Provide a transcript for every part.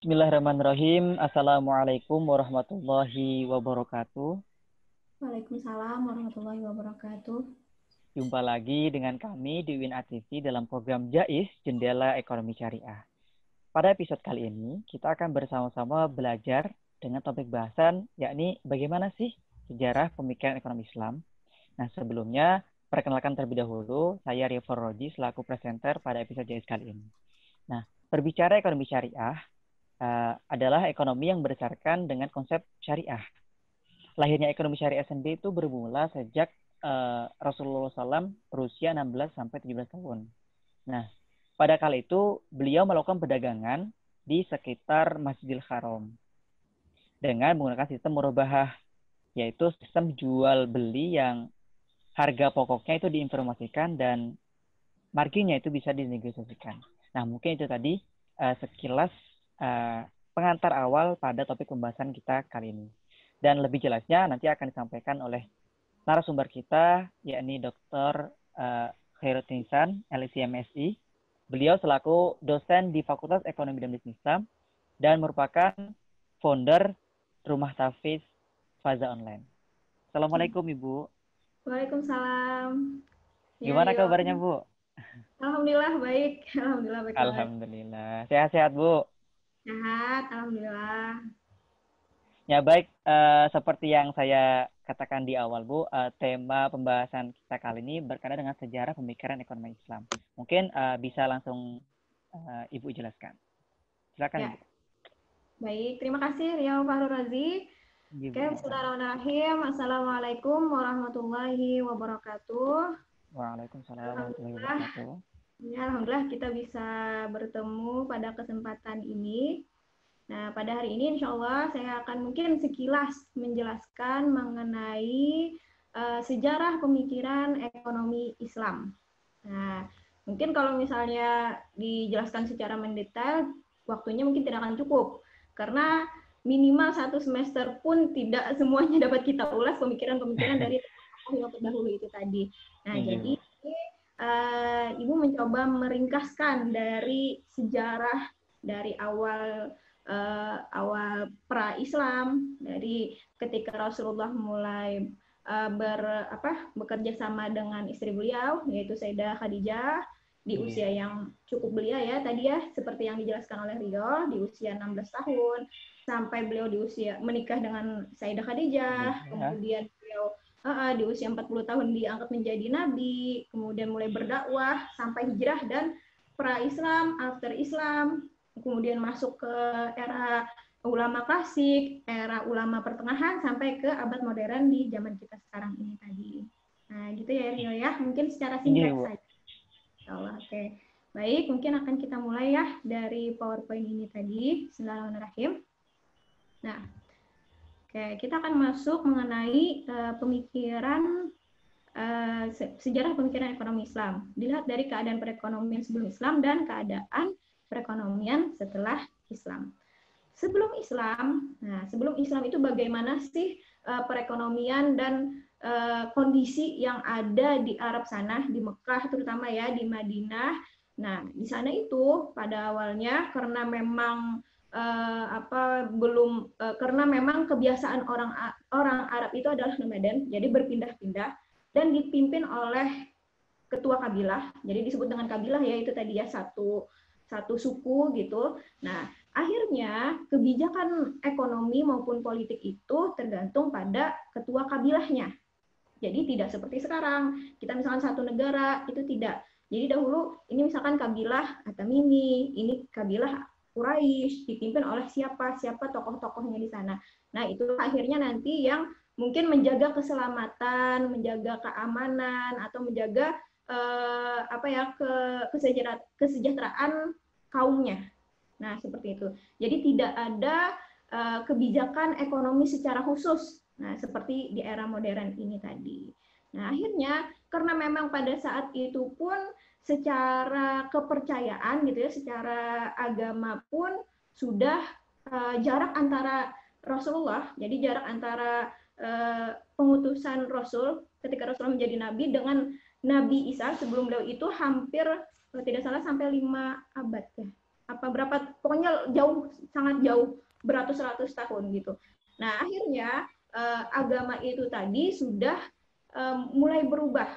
Bismillahirrahmanirrahim. Assalamualaikum warahmatullahi wabarakatuh. Waalaikumsalam warahmatullahi wabarakatuh. Jumpa lagi dengan kami di UIN ATV dalam program JAIS, Jendela Ekonomi Syariah. Pada episode kali ini, kita akan bersama-sama belajar dengan topik bahasan, yakni bagaimana sih sejarah pemikiran ekonomi Islam. Nah, sebelumnya, perkenalkan terlebih dahulu, saya Rio Forroji selaku presenter pada episode JAIS kali ini. Nah, berbicara ekonomi syariah, adalah ekonomi yang berdasarkan dengan konsep syariah. Lahirnya ekonomi syariah sendiri itu bermula sejak Rasulullah SAW berusia 16 sampai 17 tahun. Nah, pada kala itu beliau melakukan perdagangan di sekitar Masjidil Haram dengan menggunakan sistem murabahah, yaitu sistem jual beli yang harga pokoknya itu diinformasikan dan marginnya itu bisa dinegosiasikan. Nah, mungkin itu tadi sekilas pengantar awal pada topik pembahasan kita kali ini. Dan lebih jelasnya nanti akan disampaikan oleh narasumber kita, yakni Dr. Khairuddin Ihsan, LSI MSI. Beliau selaku dosen di Fakultas Ekonomi dan Bisnis Islam dan merupakan founder Rumah Tahfiz Faza Online. Assalamualaikum, Ibu. Waalaikumsalam. Gimana Rio. kabarnya, Bu? Alhamdulillah baik. Alhamdulillah baik banget. Alhamdulillah. Sehat-sehat, Bu. Sehat, alhamdulillah. Ya baik, seperti yang saya katakan di awal Bu, tema pembahasan kita kali ini berkaitan dengan sejarah pemikiran ekonomi Islam. Mungkin bisa langsung Ibu jelaskan. Silakan Ya, Ibu. baik. Terima kasih Rio Fahru Razi. Ibu Oke, sama. bismillahirrahmanirrahim. Assalamualaikum warahmatullahi wabarakatuh. Waalaikumsalam warahmatullahi Alhamdulillah. wabarakatuh. Ya, alhamdulillah kita bisa bertemu pada kesempatan ini. Nah, pada hari ini insya Allah saya akan mungkin sekilas menjelaskan mengenai sejarah pemikiran ekonomi Islam. Nah, mungkin kalau misalnya dijelaskan secara mendetail, waktunya mungkin tidak akan cukup. Karena minimal satu semester pun tidak semuanya dapat kita ulas pemikiran-pemikiran dari yang terdahulu itu tadi. Nah, jadi Ibu mencoba meringkaskan dari sejarah dari awal pra-Islam, dari ketika Rasulullah mulai bekerja sama dengan istri beliau, yaitu Sayyidah Khadijah, di usia yang cukup belia ya tadi ya, seperti yang dijelaskan oleh Rio, di usia 16 tahun, sampai beliau di usia menikah dengan Sayyidah Khadijah, kemudian beliau di usia 40 tahun diangkat menjadi nabi, kemudian mulai berdakwah sampai hijrah dan pra-Islam, after Islam, kemudian masuk ke era ulama klasik, era ulama pertengahan sampai ke abad modern di zaman kita sekarang ini tadi. Nah, gitu ya Rio ya, mungkin secara singkat saja. Insyaallah. Oke. Baik, mungkin akan kita mulai ya dari PowerPoint ini tadi. Bismillahirrahmanirrahim. Nah, oke, kita akan masuk mengenai pemikiran sejarah pemikiran ekonomi Islam. Dilihat dari keadaan perekonomian sebelum Islam dan keadaan perekonomian setelah Islam. Sebelum Islam itu bagaimana sih perekonomian dan kondisi yang ada di Arab sana, di Mekah terutama ya, di Madinah. Nah, di sana itu pada awalnya karena memang karena memang kebiasaan orang Arab itu adalah nomaden, jadi berpindah-pindah dan dipimpin oleh ketua kabilah. Jadi disebut dengan kabilah ya, itu tadi ya satu suku gitu. Nah, akhirnya kebijakan ekonomi maupun politik itu tergantung pada ketua kabilahnya. Jadi tidak seperti sekarang, kita misalkan satu negara, itu tidak. Jadi dahulu ini misalkan kabilah Atamimi, ini kabilah Quraisy, dipimpin oleh siapa tokoh-tokohnya di sana. Nah, itu akhirnya nanti yang mungkin menjaga keselamatan, menjaga keamanan, atau menjaga kesejahteraan kaumnya. Nah, seperti itu. Jadi tidak ada kebijakan ekonomi secara khusus. Nah, seperti di era modern ini tadi. Nah, akhirnya karena memang pada saat itu pun secara kepercayaan gitu ya, secara agama pun sudah jarak antara Rasulullah, jadi jarak antara pengutusan Rasul ketika Rasulullah menjadi nabi dengan Nabi Isa sebelum beliau itu hampir tidak salah sampai 5 abad ya. pokoknya jauh, sangat jauh, beratus-ratus tahun gitu. Nah, akhirnya agama itu tadi sudah mulai berubah,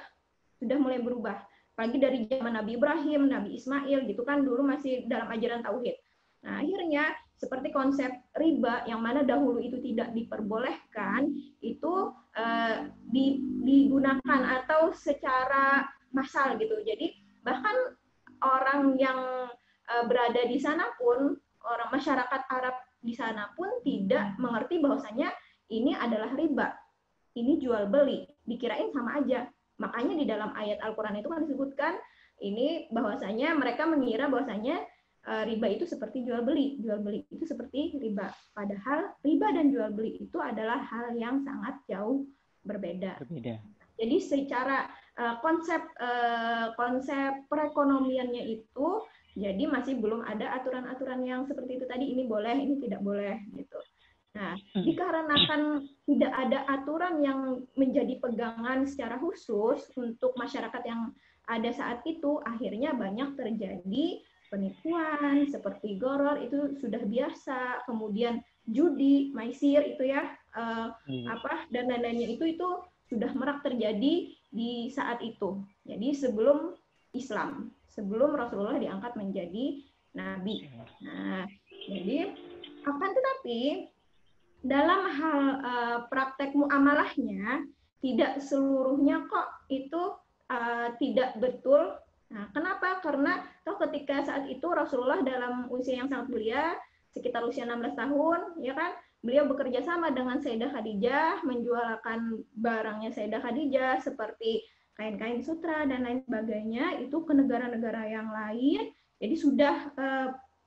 apalagi dari zaman Nabi Ibrahim, Nabi Ismail gitu kan, dulu masih dalam ajaran tauhid. Nah, akhirnya seperti konsep riba yang mana dahulu itu tidak diperbolehkan, itu digunakan atau secara massal gitu. Jadi bahkan orang yang berada di sana pun, orang masyarakat Arab di sana pun tidak mengerti bahwasanya ini adalah riba, ini jual beli, dikirain sama aja. Makanya di dalam ayat Al-Quran itu kan disebutkan ini bahwasanya mereka mengira bahwasanya riba itu seperti jual beli itu seperti riba. Padahal riba dan jual beli itu adalah hal yang sangat jauh berbeda. Jadi secara konsep perekonomiannya itu, jadi masih belum ada aturan-aturan yang seperti itu tadi, ini boleh, ini tidak boleh gitu. Nah, dikarenakan tidak ada aturan yang menjadi pegangan secara khusus untuk masyarakat yang ada saat itu, akhirnya banyak terjadi penipuan seperti goror, itu sudah biasa. Kemudian judi, maisir itu ya, dan lain-lainnya itu sudah marak terjadi di saat itu. Jadi sebelum Islam, sebelum Rasulullah diangkat menjadi nabi. Nah, jadi akan tetapi dalam hal praktek muamalahnya tidak seluruhnya kok itu tidak betul. Nah, kenapa? Karena ketika saat itu Rasulullah dalam usia yang sangat belia, sekitar usia 16 tahun, ya kan, beliau bekerja sama dengan Sayyidah Khadijah, menjualkan barangnya Sayyidah Khadijah seperti kain-kain sutra dan lain sebagainya itu ke negara-negara yang lain. Jadi sudah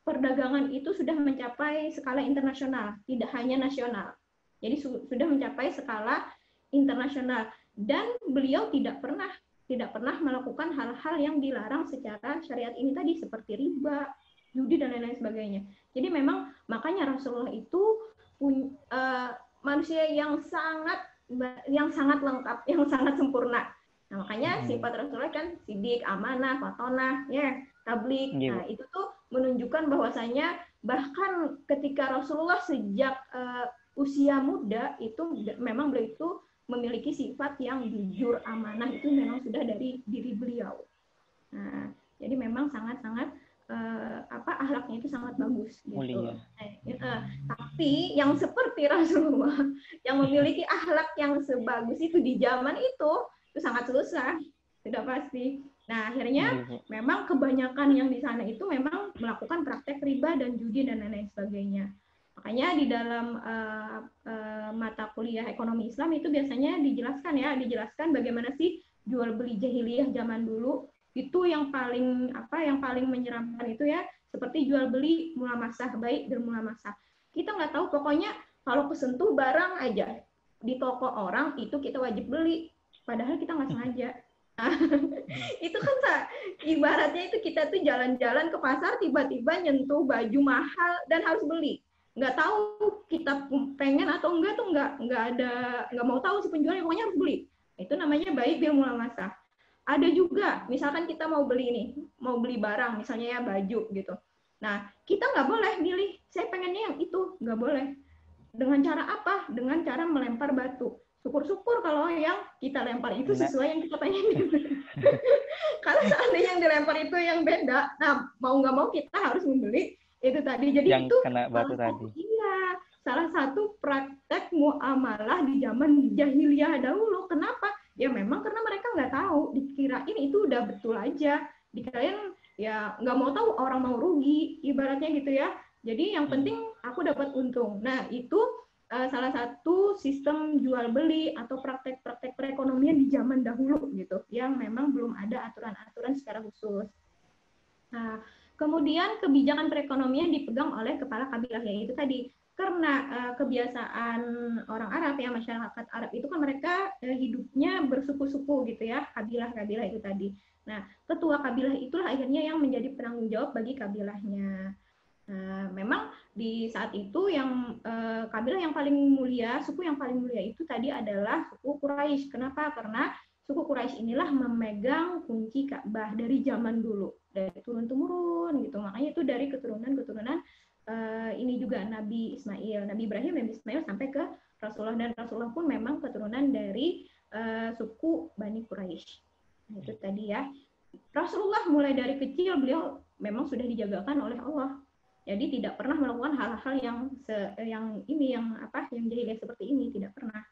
perdagangan itu sudah mencapai skala internasional, tidak hanya nasional. Jadi sudah mencapai skala internasional, dan beliau tidak pernah melakukan hal-hal yang dilarang secara syariat ini tadi, seperti riba, judi dan lain-lain sebagainya. Jadi memang makanya Rasulullah itu manusia yang sangat lengkap, yang sangat sempurna. Nah, makanya sifat Rasulullah kan sidik, amanah, fatonah, ya, tablik. Nah, itu tuh menunjukkan bahwasanya bahkan ketika Rasulullah sejak usia muda itu memang beliau itu memiliki sifat yang jujur, amanah, itu memang sudah dari diri beliau. Nah, jadi memang sangat-sangat akhlaknya itu sangat bagus gitu. Tapi yang seperti Rasulullah yang memiliki akhlak yang sebagus itu di zaman itu sangat susah, sudah pasti. Nah, akhirnya memang kebanyakan yang di sana itu memang melakukan praktek riba dan judi dan lain-lain sebagainya. Makanya di dalam mata kuliah ekonomi Islam itu biasanya dijelaskan bagaimana sih jual beli jahiliyah zaman dulu. Itu yang paling menyeramkan itu ya, seperti jual beli mulamasah baik dan mulamasah. Kita nggak tahu, pokoknya kalau kesentuh barang aja di toko orang itu kita wajib beli, padahal kita nggak sengaja. Itu kan ibaratnya itu kita tuh jalan-jalan ke pasar tiba-tiba nyentuh baju mahal dan harus beli, nggak tahu kita pengen atau enggak tuh nggak mau tahu si penjualnya, pokoknya harus beli. Itu namanya baik bil mulamasah. Ada juga misalkan kita mau beli barang, misalnya ya baju gitu. Nah, kita nggak boleh milih saya pengennya yang itu, nggak boleh. Dengan cara apa? Dengan cara melempar batu. Syukur-syukur kalau yang kita lempar itu sesuai yang kita pengen. Kalau seandainya yang dilempar itu yang beda, nah mau nggak mau kita harus membeli itu tadi. Jadi yang itu kena batu tadi. Iya, salah satu praktek muamalah di zaman jahiliyah dahulu. Kenapa? Ya memang karena mereka nggak tahu, dikirain itu udah betul aja, dikirain ya nggak mau tahu orang mau rugi, ibaratnya gitu ya. Jadi yang penting aku dapat untung. Nah itu salah satu sistem jual beli atau praktek-praktek perekonomian di zaman dahulu gitu, yang memang belum ada aturan-aturan secara khusus. Nah, kemudian kebijakan perekonomian dipegang oleh kepala kabilah, yaitu tadi karena kebiasaan orang Arab ya, masyarakat Arab itu kan mereka hidupnya bersuku-suku gitu ya, kabilah-kabilah itu tadi. Nah, ketua kabilah itulah akhirnya yang menjadi penanggung jawab bagi kabilahnya. Nah, memang di saat itu yang kabilah yang paling mulia, suku yang paling mulia itu tadi adalah suku Quraisy. Kenapa? Karena suku Quraisy inilah memegang kunci Ka'bah dari zaman dulu, dari turun-temurun gitu. Makanya itu dari keturunan-keturunan ini juga Nabi Ismail, Nabi Ibrahim, Nabi Ismail sampai ke Rasulullah, dan Rasulullah pun memang keturunan dari suku Bani Quraisy. Nah, itu tadi ya. Rasulullah mulai dari kecil beliau memang sudah dijagakan oleh Allah. Jadi tidak pernah melakukan hal-hal yang jahiliyah seperti ini, tidak pernah.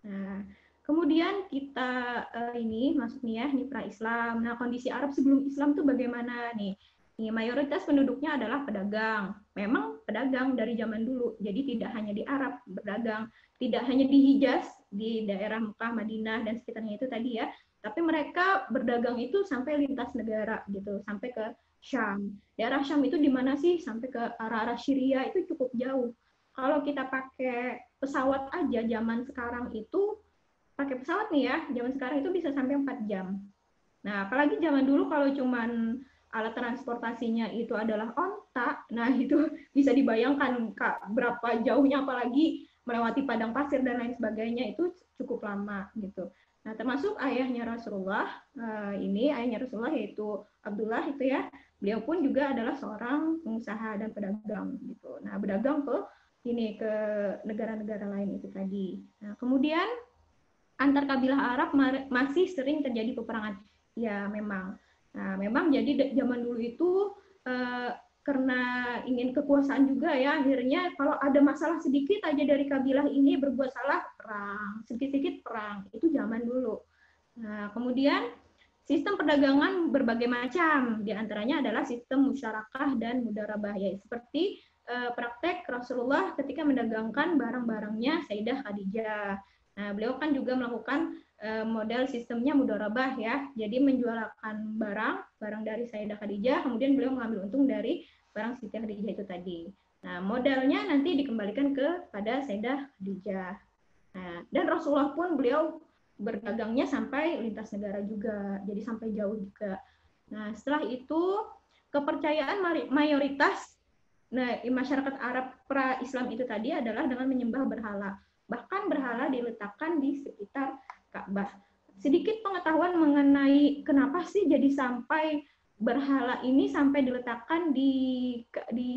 Nah, kemudian kita ini masuk nih ya, nih pra-Islam. Nah, kondisi Arab sebelum Islam tuh bagaimana nih? Nih, mayoritas penduduknya adalah pedagang. Memang pedagang dari zaman dulu. Jadi tidak hanya di Arab berdagang, tidak hanya di Hijaz, di daerah Mekah, Madinah dan sekitarnya itu tadi ya. Tapi mereka berdagang itu sampai lintas negara gitu, sampai ke Syam. Daerah Syam itu di mana sih? Sampai ke arah-arah Syria itu cukup jauh. Kalau kita pakai pesawat aja zaman sekarang itu, pakai pesawat nih ya, zaman sekarang itu bisa sampai 4 jam. Nah, apalagi zaman dulu kalau cuman alat transportasinya itu adalah onta, nah itu bisa dibayangkan Kak, berapa jauhnya, apalagi melewati padang pasir dan lain sebagainya, itu cukup lama gitu. Nah, termasuk ayahnya Rasulullah, ayahnya Rasulullah yaitu Abdullah itu ya, beliau pun juga adalah seorang pengusaha dan pedagang gitu. Nah, berdagang ke negara-negara lain itu tadi. Nah, kemudian antar kabilah Arab masih sering terjadi peperangan. Ya, memang. Nah, memang jadi zaman dulu itu karena ingin kekuasaan juga ya, akhirnya kalau ada masalah sedikit aja dari kabilah ini berbuat salah, perang, sedikit-sedikit perang. Itu zaman dulu. Nah, kemudian sistem perdagangan berbagai macam, di antaranya adalah sistem musyarakah dan mudharabah, ya, seperti praktek Rasulullah ketika mendagangkan barang-barangnya Sayyidah Khadijah. Nah, beliau kan juga melakukan model sistemnya mudharabah ya. Jadi menjualkan barang dari Sayyidah Khadijah, kemudian beliau mengambil untung dari barang Siti Khadijah itu tadi. Nah, modalnya nanti dikembalikan kepada Sayyidah Khadijah. Nah, dan Rasulullah pun beliau berdagangnya sampai lintas negara juga, jadi sampai jauh juga. Nah, setelah itu kepercayaan mayoritas masyarakat Arab pra-Islam itu tadi adalah dengan menyembah berhala. Bahkan berhala diletakkan di sekitar Ka'bah. Sedikit pengetahuan mengenai kenapa sih jadi sampai berhala ini sampai diletakkan di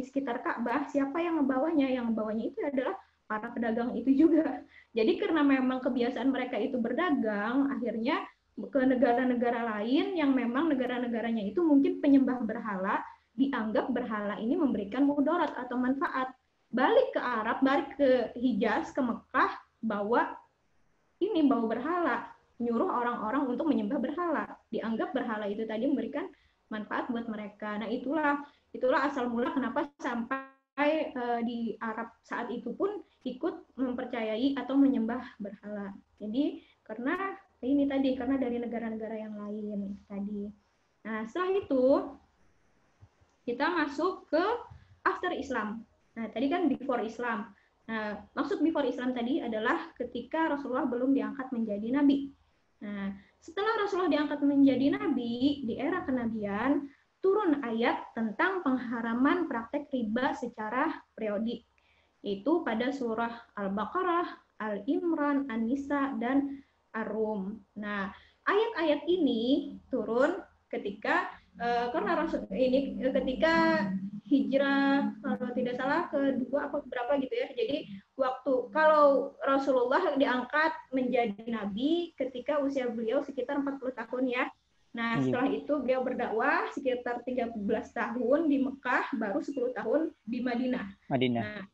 sekitar Ka'bah, siapa yang membawanya? Yang membawanya itu adalah para pedagang itu juga. Jadi karena memang kebiasaan mereka itu berdagang, akhirnya ke negara-negara lain yang memang negara-negaranya itu mungkin penyembah berhala, dianggap berhala ini memberikan mudarat atau manfaat. Balik ke Arab, balik ke Hijaz, ke Mekah, bawa berhala, nyuruh orang-orang untuk menyembah berhala. Dianggap berhala itu tadi memberikan manfaat buat mereka. Nah, itulah asal mula kenapa sampai di Arab saat itu pun ikut mempercayai atau menyembah berhala. Jadi karena dari negara-negara yang lain tadi. Nah, setelah itu kita masuk ke after Islam. Nah, tadi kan before Islam. Nah, maksud before Islam tadi adalah ketika Rasulullah belum diangkat menjadi nabi. Nah, setelah Rasulullah diangkat menjadi nabi, di era kenabian, turun ayat tentang pengharaman praktek riba secara periodik, yaitu pada surah Al-Baqarah, Al-Imran, An-Nisa, dan Ar-Rum. Nah, ayat-ayat ini turun ketika karena Rasul ini ketika hijrah kalau tidak salah kedua apa berapa gitu ya. Jadi kalau Rasulullah diangkat menjadi nabi ketika usia beliau sekitar 40 tahun ya. Nah, setelah itu beliau berdakwah sekitar 13 tahun di Mekah, baru 10 tahun di Madinah. Nah,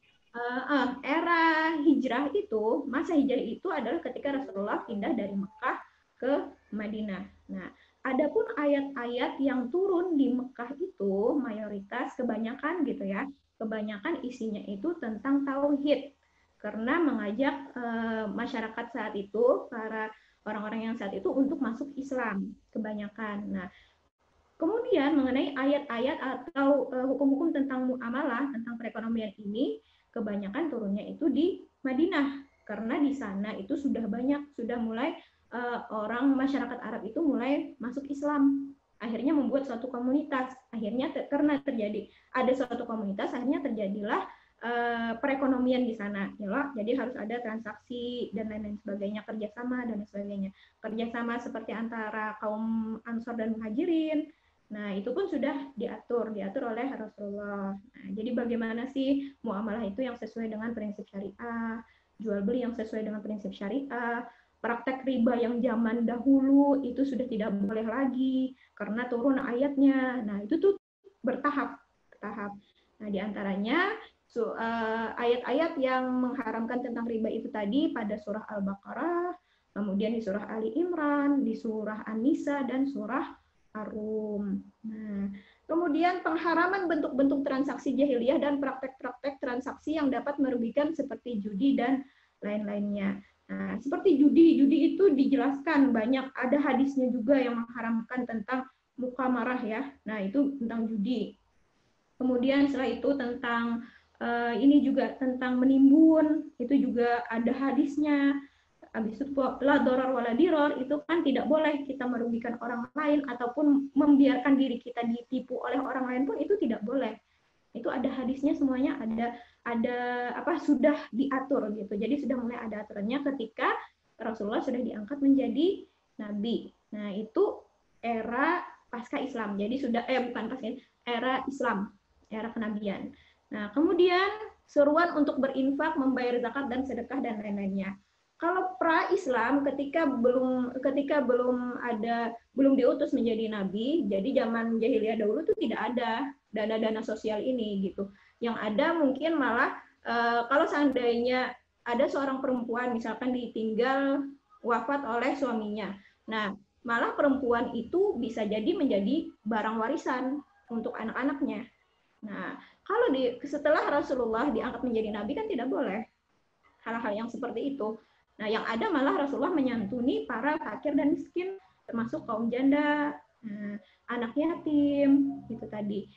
era hijrah itu, masa hijrah itu adalah ketika Rasulullah pindah dari Mekah ke Madinah. Nah, adapun ayat-ayat yang turun di Mekah itu mayoritas kebanyakan isinya itu tentang tauhid, karena mengajak masyarakat saat itu, para orang-orang yang saat itu untuk masuk Islam kebanyakan. Nah, kemudian mengenai ayat-ayat atau hukum-hukum tentang muamalah, tentang perekonomian ini kebanyakan turunnya itu di Madinah, karena di sana itu sudah mulai orang masyarakat Arab itu mulai masuk Islam, akhirnya membuat suatu komunitas, akhirnya karena terjadi ada suatu komunitas, akhirnya terjadilah perekonomian di sana, ya loh. Jadi harus ada transaksi dan lain-lain sebagainya, kerjasama dan lain sebagainya. Kerjasama seperti antara kaum Ansor dan Muhajirin. Nah, itu pun sudah diatur oleh Rasulullah. Nah, jadi bagaimana sih muamalah itu yang sesuai dengan prinsip syariah, jual beli yang sesuai dengan prinsip syariah, praktek riba yang zaman dahulu itu sudah tidak boleh lagi karena turun ayatnya. Nah, itu tuh bertahap. Nah, diantaranya ayat-ayat yang mengharamkan tentang riba itu tadi pada surah Al-Baqarah, kemudian di surah Ali Imran, di surah An-Nisa, dan surah Ar-Rum. Nah, kemudian pengharaman bentuk-bentuk transaksi jahiliyah dan praktek-praktek transaksi yang dapat merugikan seperti judi dan lain-lainnya. Nah, seperti judi itu dijelaskan banyak, ada hadisnya juga yang mengharamkan tentang mukamarah ya. Nah, itu tentang judi. Kemudian setelah itu tentang ini juga tentang menimbun, itu juga ada hadisnya. Habis itu la dorar wala diror, itu kan tidak boleh kita merugikan orang lain ataupun membiarkan diri kita ditipu oleh orang lain pun itu tidak boleh. Itu ada hadisnya semuanya, ada sudah diatur gitu. Jadi sudah mulai ada aturannya ketika Rasulullah sudah diangkat menjadi nabi. Nah, itu era pasca Islam. Jadi sudah bukan pasca, era Islam, era kenabian. Nah, kemudian seruan untuk berinfak, membayar zakat dan sedekah dan lain-lainnya. Kalau pra-Islam ketika belum diutus menjadi nabi, jadi zaman jahiliyah dahulu tuh tidak ada dana-dana sosial ini gitu. Yang ada mungkin malah kalau seandainya ada seorang perempuan misalkan ditinggal wafat oleh suaminya. Nah, malah perempuan itu bisa jadi menjadi barang warisan untuk anak-anaknya. Nah, kalau setelah Rasulullah diangkat menjadi nabi kan tidak boleh hal-hal yang seperti itu. Nah, yang ada malah Rasulullah menyantuni para fakir dan miskin, termasuk kaum janda, anak yatim, itu tadi.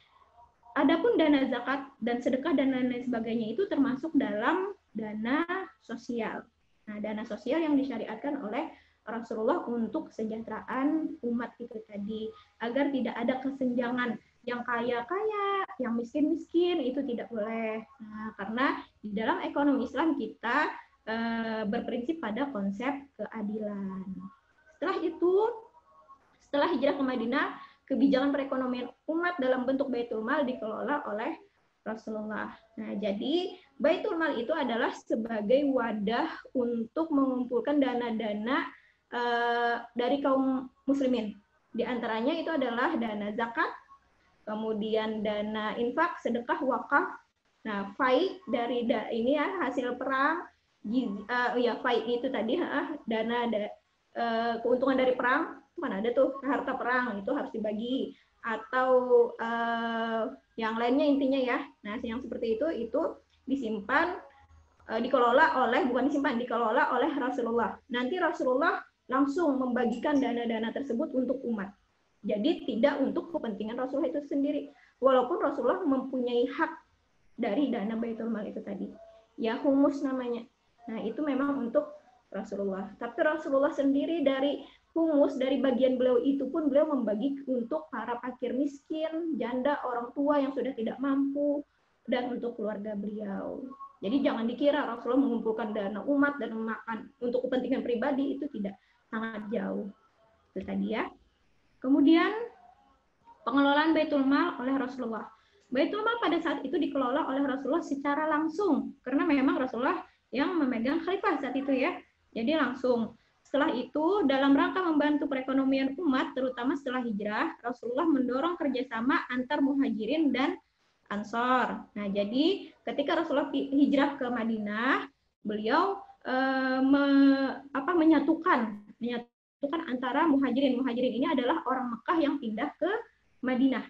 Adapun dana zakat dan sedekah dan lain-lain sebagainya itu termasuk dalam dana sosial. Nah, dana sosial yang disyariatkan oleh Rasulullah untuk kesejahteraan umat itu tadi, agar tidak ada kesenjangan yang kaya-kaya, yang miskin-miskin, itu tidak boleh. Nah, karena di dalam ekonomi Islam kita berprinsip pada konsep keadilan. Setelah itu, setelah hijrah ke Madinah, kebijakan perekonomian umat dalam bentuk Baitul Mal dikelola oleh Rasulullah. Nah, jadi Baitul Mal itu adalah sebagai wadah untuk mengumpulkan dana-dana dari kaum muslimin. Di antaranya itu adalah dana zakat, kemudian dana infak, sedekah, wakaf. Nah, fai dari ini ya hasil perang, fai itu tadi dana keuntungan dari perang, kan ada tuh harta perang itu harus dibagi, atau yang lainnya intinya ya. Nah, yang seperti itu disimpan, dikelola oleh Rasulullah. Nanti Rasulullah langsung membagikan dana-dana tersebut untuk umat. Jadi tidak untuk kepentingan Rasulullah itu sendiri. Walaupun Rasulullah mempunyai hak dari dana Baitul Mal itu tadi. Ya, humus namanya. Nah, itu memang untuk Rasulullah. Tapi Rasulullah sendiri dari humus, dari bagian beliau itu pun beliau membagi untuk para fakir miskin, janda, orang tua yang sudah tidak mampu, dan untuk keluarga beliau. Jadi jangan dikira Rasulullah mengumpulkan dana umat dan makan untuk kepentingan pribadi, itu tidak, sangat jauh. Itu tadi ya. Kemudian pengelolaan Baitul Mal oleh Rasulullah. Baitul Mal pada saat itu dikelola oleh Rasulullah secara langsung, karena memang Rasulullah yang memegang khalifah saat itu ya. Jadi langsung. Setelah itu, dalam rangka membantu perekonomian umat, terutama setelah hijrah, Rasulullah mendorong kerjasama antar muhajirin dan ansor. Nah, jadi ketika Rasulullah hijrah ke Madinah, beliau menyatukan antara muhajirin. Muhajirin ini adalah orang Mekah yang pindah ke Madinah.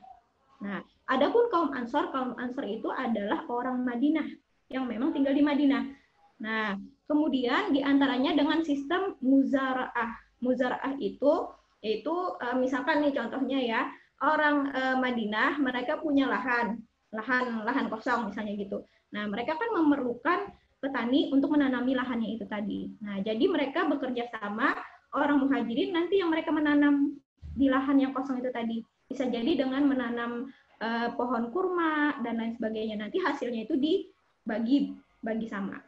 Nah, adapun kaum Ansor itu adalah orang Madinah yang memang tinggal di Madinah. Nah, kemudian diantaranya dengan sistem muzaraah. Muzaraah itu yaitu misalkan nih contohnya ya, orang Madinah mereka punya lahan kosong misalnya gitu. Nah, mereka kan memerlukan petani untuk menanami lahannya itu tadi. Nah, jadi mereka bekerja sama orang muhajirin nanti yang mereka menanam di lahan yang kosong itu tadi. Bisa jadi dengan menanam pohon kurma dan lain sebagainya. Nanti hasilnya itu bagi sama.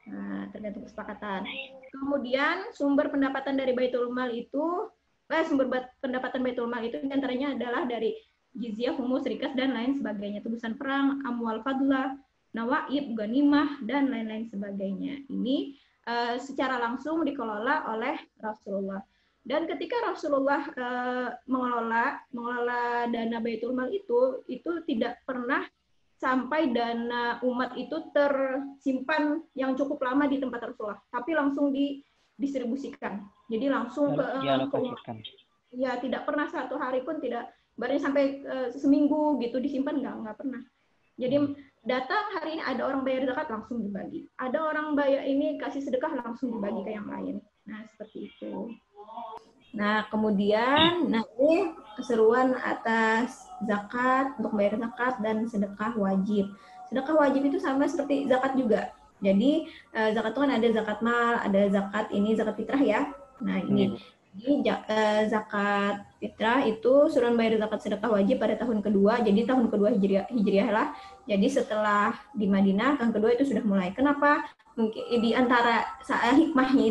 Nah, tergantung kesepakatan. Kemudian sumber pendapatan dari Baitul Mal itu pendapatan Baitul Mal itu diantaranya adalah dari jizyah, humus, rikas, dan lain sebagainya. Tebusan perang, amwal fadlah, nawaib, ganimah, dan lain-lain sebagainya. Ini secara langsung dikelola oleh Rasulullah. Dan ketika Rasulullah mengelola dana Baitul Mal itu tidak pernah sampai dana umat itu tersimpan yang cukup lama di tempat Rasulullah, tapi langsung didistribusikan. Jadi langsung ke umat. Ya, tidak pernah satu hari pun tidak, barangnya sampai seminggu gitu disimpan, nggak pernah. Jadi datang hari ini ada orang bayar zakat langsung dibagi, ada orang bayar ini kasih sedekah langsung dibagi ke yang lain. Nah, seperti itu. Nah, kemudian ini keseruan atas zakat, untuk bayar zakat dan sedekah wajib. Sedekah wajib itu sama seperti zakat juga. Jadi zakat itu kan ada zakat mal, ada zakat fitrah ya. Nah, ini zakat fitrah itu suruh bayar zakat sedekah wajib pada tahun kedua. Jadi tahun kedua hijriah lah. Jadi setelah di Madinah tahun kedua itu sudah mulai. Kenapa? Mungkin di antara hikmahnya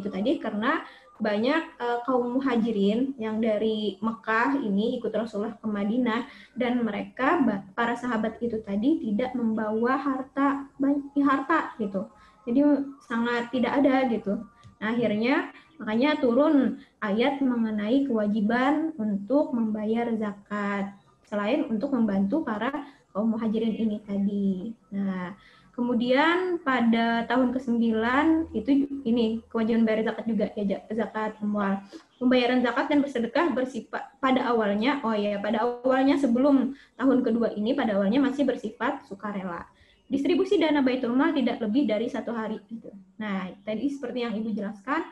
itu tadi karena banyak kaum muhajirin yang dari Mekah ini ikut Rasulullah ke Madinah, dan mereka para sahabat itu tadi tidak membawa harta gitu, jadi sangat tidak ada gitu. Nah, akhirnya makanya turun ayat mengenai kewajiban untuk membayar zakat selain untuk membantu para kaum muhajirin ini tadi. Nah, kemudian pada tahun ke-9 itu ini kewajiban bayar zakat juga ya, zakat amwal. Pembayaran zakat dan bersedekah bersifat pada awalnya sebelum tahun kedua ini pada awalnya masih bersifat sukarela. Distribusi dana Baitul Mal tidak lebih dari 1 hari gitu. Nah, tadi seperti yang Ibu jelaskan,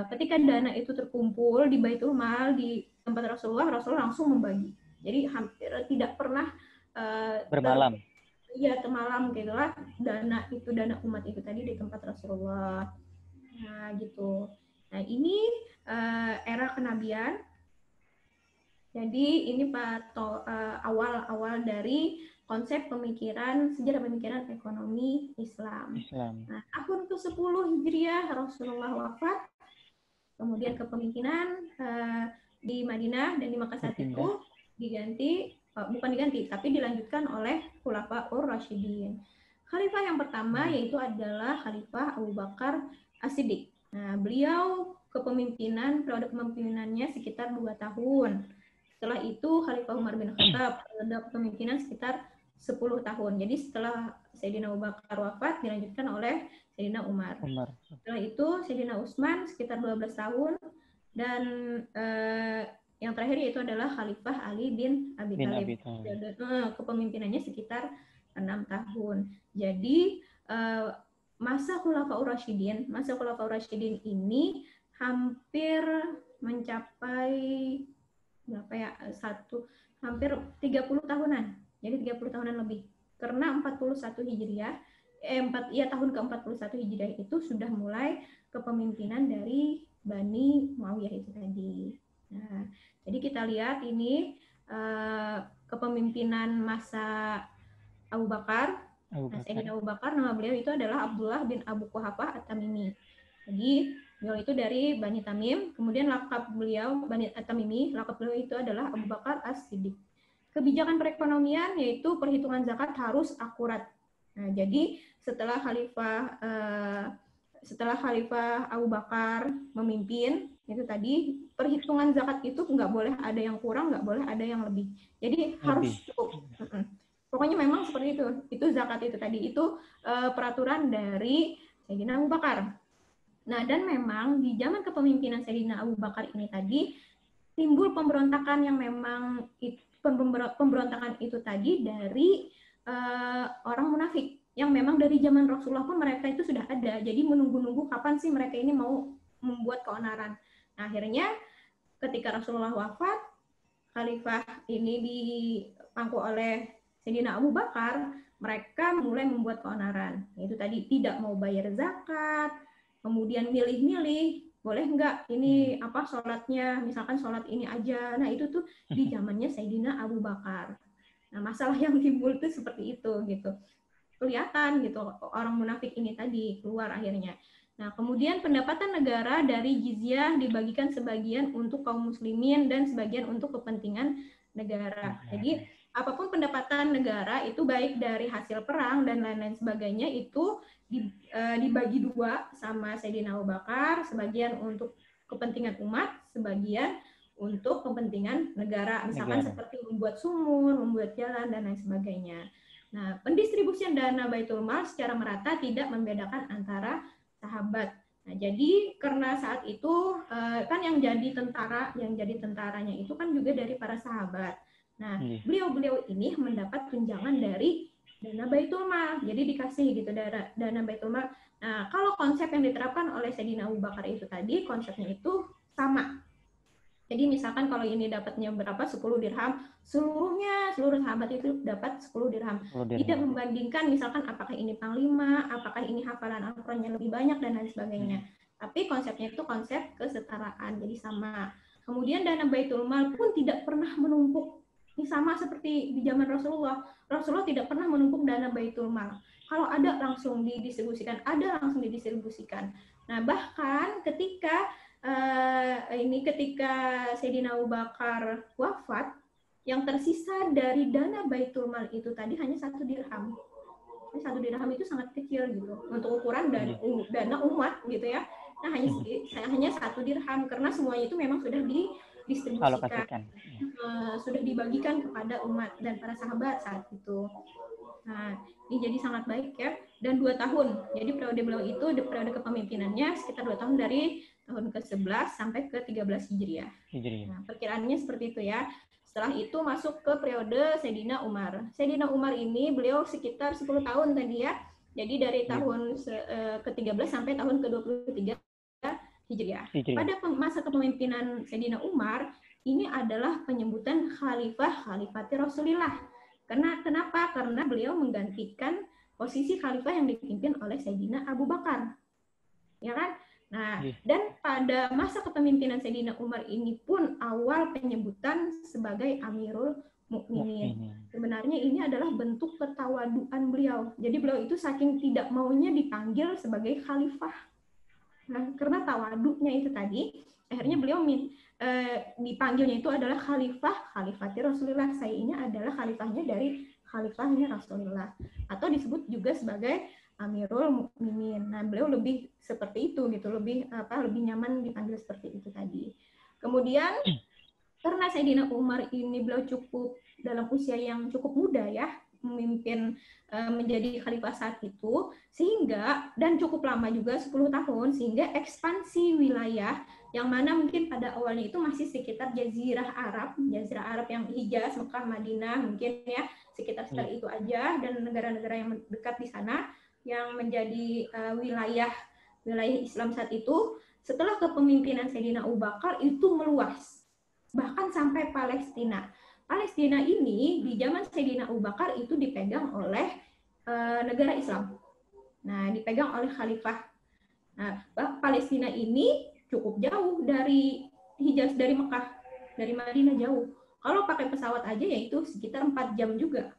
ketika dana itu terkumpul di Baitul Mal di tempat Rasulullah langsung membagi. Jadi hampir tidak pernah bermalam. Iya, temalam gitu lah, dana umat itu tadi di tempat Rasulullah. Nah, gitu. Nah, ini era kenabian. Jadi ini awal dari konsep sejarah pemikiran ekonomi Islam. Nah, tahun ke-10 Hijriah Rasulullah wafat. Kemudian kepemimpinan di Madinah dan di Makkah saat itu tapi dilanjutkan oleh Khulafaur Rasyidin. Khalifah yang pertama yaitu adalah Khalifah Abu Bakar As-Siddiq. Nah, beliau periode kepemimpinannya sekitar 2 tahun. Setelah itu Khalifah Umar bin Khattab, periode kepemimpinan sekitar 10 tahun. Jadi setelah Sayyidina Abu Bakar wafat dilanjutkan oleh Sayyidina Umar. Setelah itu Sayyidina Utsman sekitar 12 tahun, dan yang terakhir yaitu adalah Khalifah Ali bin Abi Thalib. Kepemimpinannya sekitar 6 tahun. Jadi masa Khulafaur Rasyidin ini hampir mencapai hampir 30 tahunan. Jadi 30 tahunan lebih. Karena 41 Hijriah tahun ke-41 Hijriah itu sudah mulai kepemimpinan dari Bani Muawiyah itu tadi. Nah, jadi kita lihat ini kepemimpinan masa Abu Bakar. Sayyidina Abu Bakar, nama beliau itu adalah Abdullah bin Abu Quhafah At-Tamimi. Jadi beliau itu dari Bani Tamim, kemudian lakab beliau Bani At-Tamimi, lakab beliau itu adalah Abu Bakar As-Siddiq. Kebijakan perekonomian yaitu perhitungan zakat harus akurat. Nah, jadi setelah Khalifah Abu Bakar memimpin, itu tadi perhitungan zakat itu nggak boleh ada yang kurang, nggak boleh ada yang lebih. Jadi harus cukup. Pokoknya memang seperti itu. Itu zakat itu tadi. Itu peraturan dari Sayyidina Abu Bakar. Nah, dan memang di zaman kepemimpinan Sayyidina Abu Bakar ini tadi timbul pemberontakan yang memang pemberontakan itu tadi dari orang munafik yang memang dari zaman Rasulullah pun mereka itu sudah ada. Jadi menunggu-nunggu kapan sih mereka ini mau membuat keonaran. Nah, akhirnya ketika Rasulullah wafat, khalifah ini dipangku oleh Sayyidina Abu Bakar, mereka mulai membuat keonaran. Yaitu tadi tidak mau bayar zakat, kemudian milih-milih, boleh enggak ini sholatnya, misalkan sholat ini aja. Nah, itu tuh di zamannya Sayyidina Abu Bakar. Nah, masalah yang timbul itu seperti itu gitu. kelihatan gitu orang munafik ini tadi keluar akhirnya. Nah, kemudian pendapatan negara dari jizyah dibagikan sebagian untuk kaum muslimin dan sebagian untuk kepentingan negara. Jadi, apapun pendapatan negara itu baik dari hasil perang dan lain-lain sebagainya itu dibagi dua sama Sayyidina Abu Bakar, sebagian untuk kepentingan umat, sebagian untuk kepentingan negara. Misalkan seperti membuat sumur, membuat jalan, dan lain sebagainya. Nah, pendistribusian dana Baitul Mal secara merata tidak membedakan antara sahabat. Nah, jadi karena saat itu kan yang jadi tentaranya itu kan juga dari para sahabat. Nah, beliau-beliau ini mendapat tunjangan dari dana Baitul Mal. Jadi dikasih gitu dana Baitul Mal. Nah, kalau konsep yang diterapkan oleh Sayyidina Abu Bakar itu tadi, konsepnya itu sama. Jadi misalkan kalau ini dapatnya berapa, 10 dirham, seluruh sahabat itu dapat 10 dirham. Tidak membandingkan misalkan apakah ini panglima, apakah ini hafalan Al-Qur'annya lebih banyak, dan lain sebagainya. Tapi konsepnya itu konsep kesetaraan, jadi sama. Kemudian dana Baitul Mal pun tidak pernah menumpuk. Ini sama seperti di zaman Rasulullah. Rasulullah tidak pernah menumpuk dana Baitul Mal. Kalau ada langsung didistribusikan, Nah, bahkan ketika Sayyidina Abu Bakar wafat, yang tersisa dari dana Baitul Mal itu tadi hanya 1 dirham. 1 dirham itu sangat kecil gitu untuk ukuran dana umat gitu ya. Nah, hanya 1 dirham karena semuanya itu memang sudah didistribusikan, sudah dibagikan kepada umat dan para sahabat saat itu. Nah, ini jadi sangat baik ya. Dan 2 tahun. Jadi periode beliau itu, periode kepemimpinannya sekitar 2 tahun dari tahun ke-11 sampai ke-13 Hijriah. Nah, perkiraannya seperti itu ya. Setelah itu masuk ke periode Sayyidina Umar. Sayyidina Umar ini beliau sekitar 10 tahun tadi ya. Jadi dari tahun ke-13 sampai tahun ke-23 Hijriah. Pada masa kepemimpinan Sayyidina Umar, ini adalah penyebutan Khalifati Rasulillah. Kenapa? Karena beliau menggantikan posisi khalifah yang dipimpin oleh Sayyidina Abu Bakar. Ya kan? Nah, dan pada masa kepemimpinan Sayyidina Umar ini pun awal penyebutan sebagai Amirul Mukminin. Sebenarnya ini adalah bentuk ketawaduan beliau. Jadi beliau itu saking tidak maunya dipanggil sebagai khalifah. Nah, karena tawaduknya itu tadi, akhirnya beliau dipanggilnya itu adalah Khalifati Rasulullah. Saya ini adalah khalifahnya dari khalifahnya Rasulullah. Atau disebut juga sebagai Amirul Mukminin. Nah, beliau lebih seperti itu gitu, lebih nyaman dipanggil seperti itu tadi. Kemudian karena Sayyidina Umar ini beliau cukup dalam usia yang cukup muda ya, memimpin menjadi khalifah saat itu, sehingga dan cukup lama juga 10 tahun, sehingga ekspansi wilayah yang mana mungkin pada awalnya itu masih sekitar Jazirah Arab yang Hijaz, Mekah, Madinah mungkin ya, sekitar itu aja, dan negara-negara yang dekat di sana yang menjadi wilayah Islam saat itu. Setelah kepemimpinan Sayyidina Abu Bakar itu meluas bahkan sampai Palestina. Palestina ini di zaman Sayyidina Abu Bakar itu dipegang oleh negara Islam. Nah, dipegang oleh khalifah. Nah, Palestina ini cukup jauh dari Hijaz, dari Mekah, dari Madinah jauh. Kalau pakai pesawat aja yaitu sekitar 4 jam juga.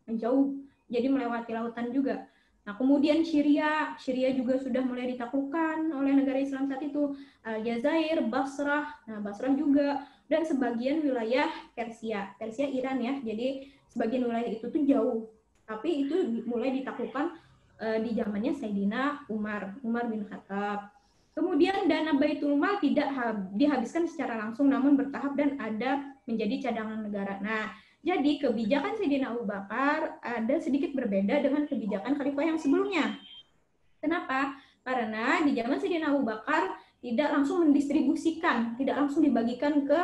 Jauh. Jadi melewati lautan juga. Nah, kemudian Syria juga sudah mulai ditaklukkan oleh negara Islam saat itu. Aljazair, Basrah, nah Basrah juga, dan sebagian wilayah Persia Iran ya. Jadi sebagian wilayah itu tuh jauh, tapi itu mulai ditaklukkan di zamannya Sayyidina Umar bin Khattab. Kemudian dana Baitul Mal tidak dihabiskan secara langsung, namun bertahap dan ada menjadi cadangan negara. Nah, jadi kebijakan Sayyidina Abu Bakar ada sedikit berbeda dengan kebijakan khalifah yang sebelumnya. Kenapa? Karena di zaman Sayyidina Abu Bakar tidak langsung mendistribusikan, tidak langsung dibagikan ke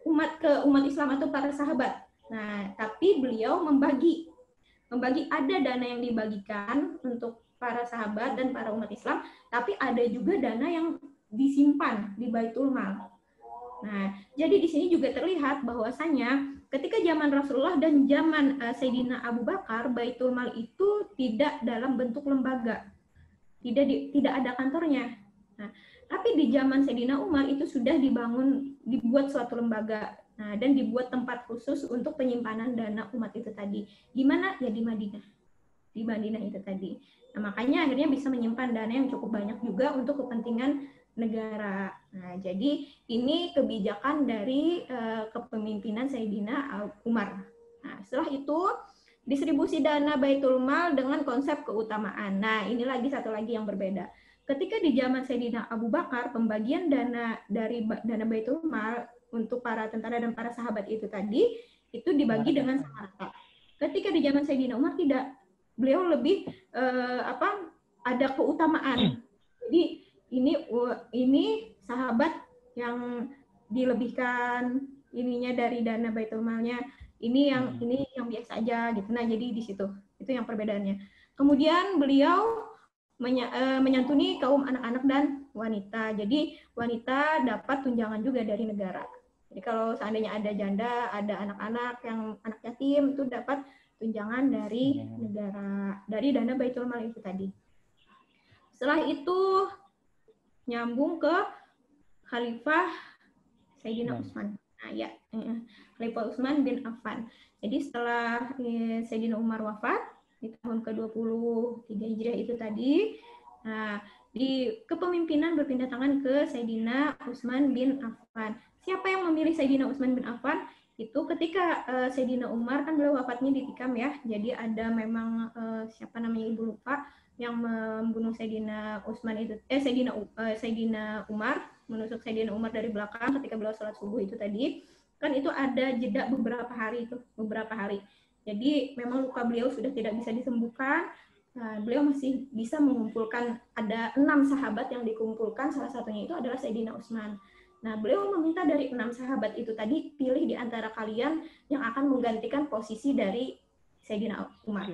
umat Islam atau para sahabat. Nah, tapi beliau membagi ada dana yang dibagikan untuk para sahabat dan para umat Islam, tapi ada juga dana yang disimpan di Baitul Mal. Nah, jadi di sini juga terlihat bahwasanya ketika zaman Rasulullah dan zaman Sayyidina Abu Bakar, Baitul Mal itu tidak dalam bentuk lembaga, tidak ada kantornya. Nah, tapi di zaman Sayyidina Umar itu sudah dibuat suatu lembaga, nah, dan dibuat tempat khusus untuk penyimpanan dana umat itu tadi. Di mana? Ya di Madinah. di Madinah itu tadi. Nah, makanya akhirnya bisa menyimpan dana yang cukup banyak juga untuk kepentingan negara. Nah, jadi ini kebijakan dari kepemimpinan Sayyidina Umar. Nah, setelah itu distribusi dana Baitul Mal dengan konsep keutamaan. Nah, ini lagi satu lagi yang berbeda. Ketika di zaman Sayyidina Abu Bakar, pembagian dana dari dana Baitul Mal untuk para tentara dan para sahabat itu tadi, itu dibagi dengan sama rata. Ketika di zaman Sayyidina Umar tidak, beliau lebih ada keutamaan. Jadi ini sahabat yang dilebihkan ininya dari dana Baitul Malnya, ini yang biasa aja gitu. Nah, jadi di situ itu yang perbedaannya. Kemudian beliau menyantuni kaum anak-anak dan wanita. Jadi wanita dapat tunjangan juga dari negara. Jadi kalau seandainya ada janda, ada anak-anak yang anak yatim, itu dapat tunjangan dari negara, dari dana Baitul Mal itu tadi. Setelah itu nyambung ke Khalifah Sayyidina Utsman. Nah, ya, Khalifah Utsman bin Affan. Jadi setelah Sayyidina Umar wafat di tahun ke-23 Hijriah itu tadi, nah, di kepemimpinan berpindah tangan ke Sayyidina Utsman bin Affan. Siapa yang memilih Sayyidina Utsman bin Affan? Itu ketika Sayyidina Umar, kan beliau wafatnya ditikam ya, jadi ada memang siapa namanya, ibu lupa, yang membunuh Sayyidina Utsman itu, Sayyidina Umar, menusuk Sayyidina Umar dari belakang ketika beliau sholat subuh itu tadi, kan itu ada jeda beberapa hari. Jadi memang luka beliau sudah tidak bisa disembuhkan. Nah, beliau masih bisa mengumpulkan, ada 6 sahabat yang dikumpulkan, salah satunya itu adalah Sayyidina Utsman. Nah, beliau meminta dari 6 sahabat itu tadi, pilih di antara kalian yang akan menggantikan posisi dari Sayyidina Umar.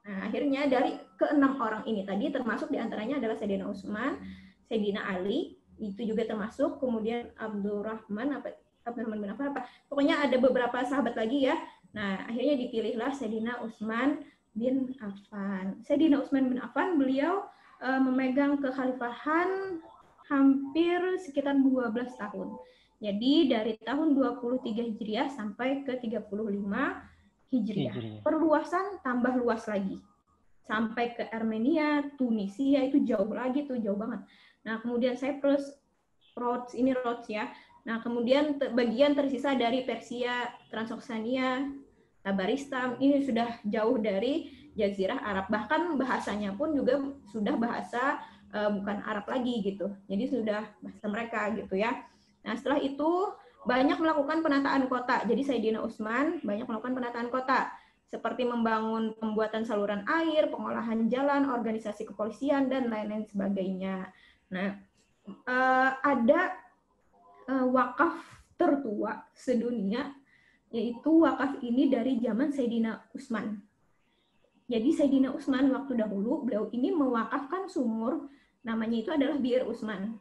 Nah, akhirnya dari ke-6 orang ini tadi, termasuk di antaranya adalah Sayyidina Utsman, Sayyidina Ali, itu juga termasuk, kemudian Abdurrahman bin Affan, pokoknya ada beberapa sahabat lagi ya. Nah, akhirnya dipilihlah Sayyidina Utsman bin Affan. Sayyidina Utsman bin Affan, beliau memegang kekhalifahan hampir sekitar 12 tahun. Jadi dari tahun 23 Hijriah sampai ke 35 Hijriah. Perluasan tambah luas lagi. Sampai ke Armenia, Tunisia, itu jauh lagi tuh, jauh banget. Nah, kemudian Cyprus, Rhodes, ini Rhodes ya. Nah, kemudian bagian tersisa dari Persia, Transoksania, Tabaristan, ini sudah jauh dari Jazirah Arab. Bahkan bahasanya pun juga sudah bahasa bukan Arab lagi gitu. Jadi sudah bahasa mereka gitu ya. Nah, setelah itu banyak melakukan penataan kota. Jadi Sayyidina Utsman banyak melakukan penataan kota, seperti membangun pembuatan saluran air, pengolahan jalan, organisasi kepolisian, dan lain-lain sebagainya. Nah, ada wakaf tertua sedunia, yaitu wakaf ini dari zaman Sayyidina Utsman. Jadi Sayyidina Utsman waktu dahulu, beliau ini mewakafkan sumur, namanya itu adalah Bi'r Utsman.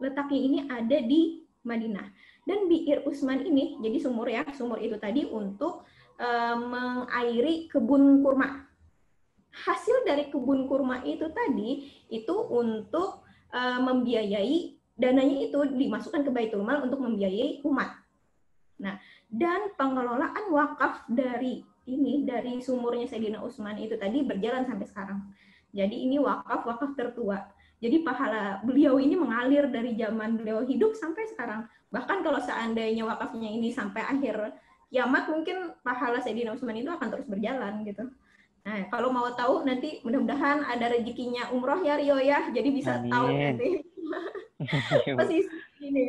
Letaknya ini ada di Madinah. Dan Bi'r Utsman ini, jadi sumur ya, sumur itu tadi untuk mengairi kebun kurma. Hasil dari kebun kurma itu tadi, itu untuk membiayai, dananya itu dimasukkan ke Baitul Mal untuk membiayai umat. Nah, dan pengelolaan wakaf dari sumurnya Sayyidina Utsman itu tadi berjalan sampai sekarang. Jadi ini wakaf tertua. Jadi pahala beliau ini mengalir dari zaman beliau hidup sampai sekarang. Bahkan kalau seandainya wakafnya ini sampai akhir kiamat, mungkin pahala Sayyidina Utsman itu akan terus berjalan gitu. Nah, kalau mau tahu nanti mudah-mudahan ada rezekinya umroh ya Rio ya, jadi bisa tahu nanti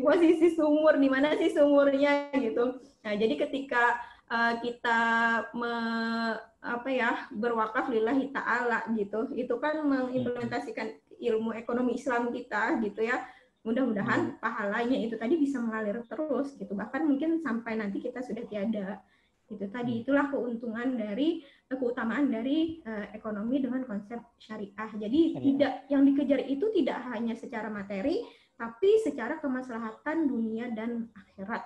posisi sumur, di mana sih sumurnya gitu. Nah, jadi ketika kita berwakaf lillahi ta'ala gitu, itu kan mengimplementasikan ilmu ekonomi Islam kita gitu ya. Mudah-mudahan pahalanya itu tadi bisa mengalir terus gitu, bahkan mungkin sampai nanti kita sudah tiada. Itu tadi, itulah keutamaan dari ekonomi dengan konsep syariah. Jadi tidak, yang dikejar itu tidak hanya secara materi, tapi secara kemaslahatan dunia dan akhirat.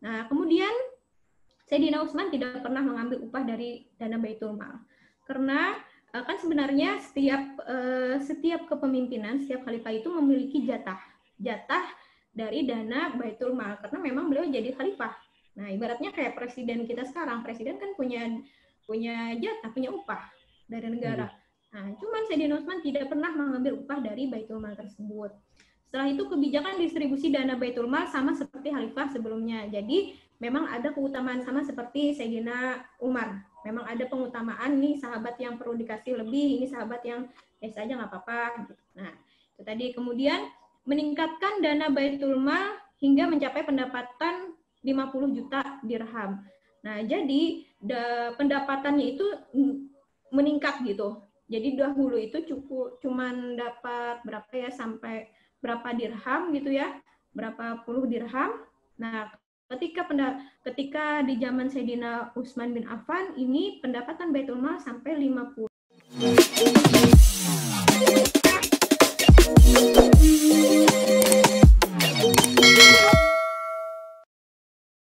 Nah, kemudian Sayyidina Utsman tidak pernah mengambil upah dari dana Baitul Mal, karena kan sebenarnya setiap kepemimpinan, setiap khalifah itu memiliki jatah dari dana Baitul Mal, karena memang beliau jadi khalifah. Nah, ibaratnya kayak presiden kita sekarang, presiden kan punya punya jatah, punya upah dari negara. Nah, cuman Sayyidina Utsman tidak pernah mengambil upah dari Baitul Mal tersebut. Setelah itu kebijakan distribusi dana Baitul Mal sama seperti khalifah sebelumnya. Jadi memang ada keutamaan sama seperti Sayyidina Umar. Memang ada pengutamaan nih sahabat yang perlu dikasih lebih, ini sahabat yang biasa aja nggak apa-apa. Gitu. Nah, itu tadi. Kemudian meningkatkan dana Baitul Mal hingga mencapai pendapatan 50 juta dirham. Nah, jadi pendapatannya itu meningkat gitu. Jadi dahulu itu cuman dapat berapa ya, sampai berapa dirham gitu ya, berapa puluh dirham. Nah, ketika di zaman Sayyidina Utsman bin Affan ini pendapatan Baitul Mal sampai 50